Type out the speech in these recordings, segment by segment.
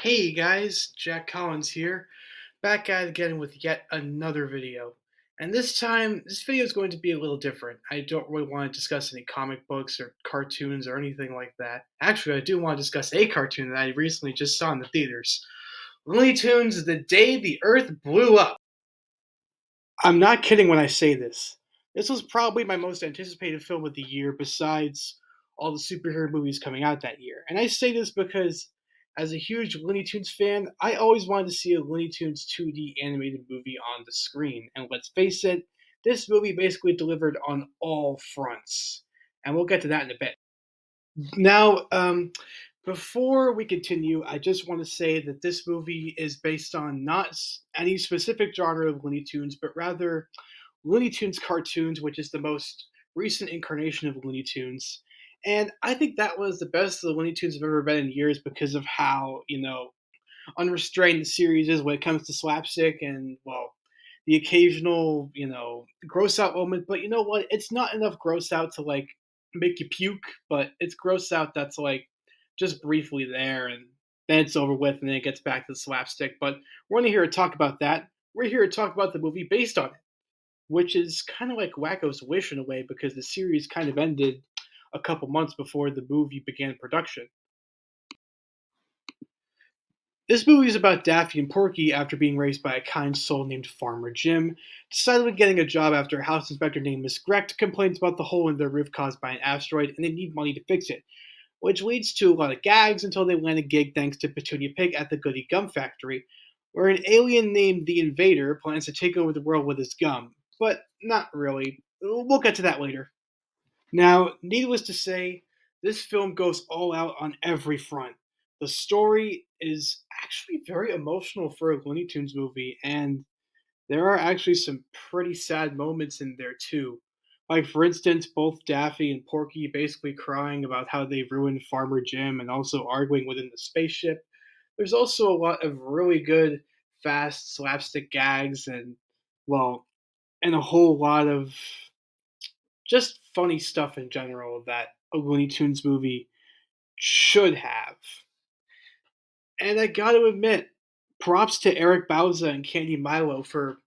Hey guys, Jack Collins here, back at it again with yet another video. And this time, this video is going to be a little different. I don't really want to discuss any comic books or cartoons or anything like that. Actually, I do want to discuss a cartoon that I recently just saw in the theaters. Looney Tunes, The Day the Earth Blew Up. I'm not kidding when I say this. This was probably my most anticipated film of the year besides all the superhero movies coming out that year. And I say this because, as a huge Looney Tunes fan, I always wanted to see a Looney Tunes 2D animated movie on the screen. And let's face it, this movie basically delivered on all fronts. And we'll get to that in a bit. Now, before we continue, I just want to say that this movie is based on not any specific genre of Looney Tunes, but rather Looney Tunes cartoons, which is the most recent incarnation of Looney Tunes. And I think that was the best the Looney Tunes have ever been in years because of how, unrestrained the series is when it comes to slapstick and, well, the occasional, gross out moment. But you know what? It's not enough gross out to, like, make you puke, but it's gross out that's, like, just briefly there and then it's over with and then it gets back to the slapstick. But we're not here to talk about that. We're here to talk about the movie based on it, which is kind of like Wacko's Wish in a way because the series kind of ended a couple months before the movie began production. This movie is about Daffy and Porky after being raised by a kind soul named Farmer Jim, decided on getting a job after a house inspector named Miss Grecht complains about the hole in their roof caused by an asteroid and they need money to fix it, which leads to a lot of gags until they land a gig thanks to Petunia Pig at the Goody Gum Factory, where an alien named the Invader plans to take over the world with his gum. But not really. We'll get to that later. Now, needless to say, this film goes all out on every front. The story is actually very emotional for a Looney Tunes movie, and there are actually some pretty sad moments in there too. Like, for instance, both Daffy and Porky basically crying about how they ruined Farmer Jim and also arguing within the spaceship. There's also a lot of really good, fast slapstick gags well, and a whole lot of just funny stuff in general that a Looney Tunes movie should have. And I gotta admit, props to Eric Bauza and Candy Milo for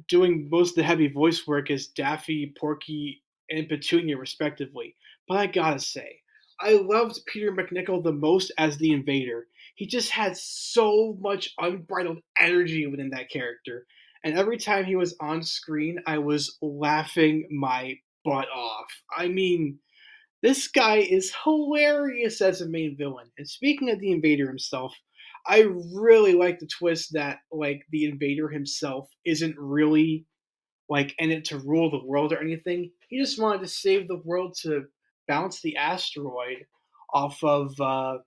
doing most of the heavy voice work as Daffy, Porky, and Petunia, respectively. But I gotta say, I loved Peter McNichol the most as the Invader. He just had so much unbridled energy within that character. And every time he was on screen, I was laughing my butt off. I mean, this guy is hilarious as a main villain. And speaking of the Invader himself, I really like the twist that like the Invader himself isn't really like in it to rule the world or anything. He just wanted to save the world to bounce the asteroid off of uh,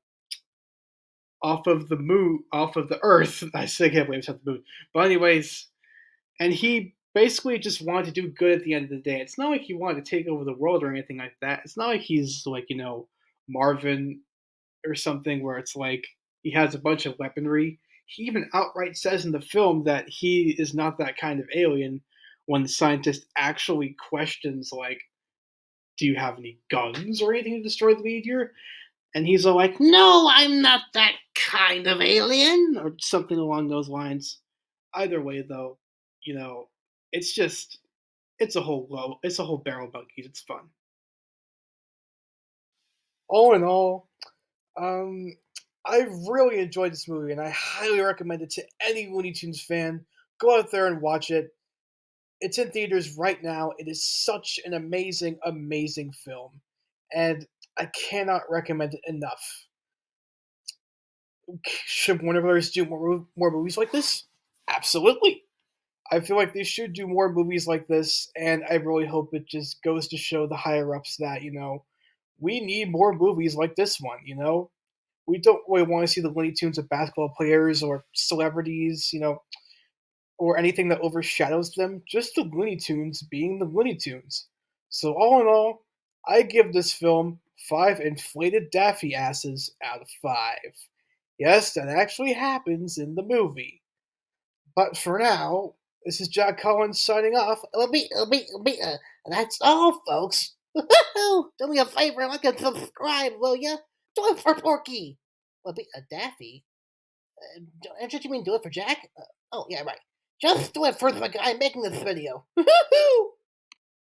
off of the moon, off of the Earth. I say I can't believe it's not the moon. But anyways, and he basically just wanted to do good at the end of the day. It's not like he wanted to take over the world or anything like that. It's not like he's like, Marvin or something where it's like he has a bunch of weaponry. He even outright says in the film that he is not that kind of alien when the scientist actually questions like, do you have any guns or anything to destroy the meteor? And he's all like, no, I'm not that kind of alien, or something along those lines. Either way, though, you know, it's just it's a whole barrel of monkeys. It's fun. All in all, um, I really enjoyed this movie, and I highly recommend it to any Looney Tunes fan. Go out there and watch it. It's in theaters right now. It is such an amazing, amazing film, and I cannot recommend it enough. Should Warner Brothers do more movies like this? Absolutely. I feel like they should do more movies like this, and I really hope it just goes to show the higher ups that, we need more movies like this one, We don't really want to see the Looney Tunes of basketball players or celebrities, or anything that overshadows them, just the Looney Tunes being the Looney Tunes. So, all in all, I give this film 5 inflated Daffy asses out of 5. Yes, that actually happens in the movie. But for now, this is Jack Collins signing off. That's all, folks. Do me a favor, like and subscribe, will ya? Do it for Porky. A Daffy? Don't you mean do it for Jack? Oh, yeah, right. Just do it for the guy making this video.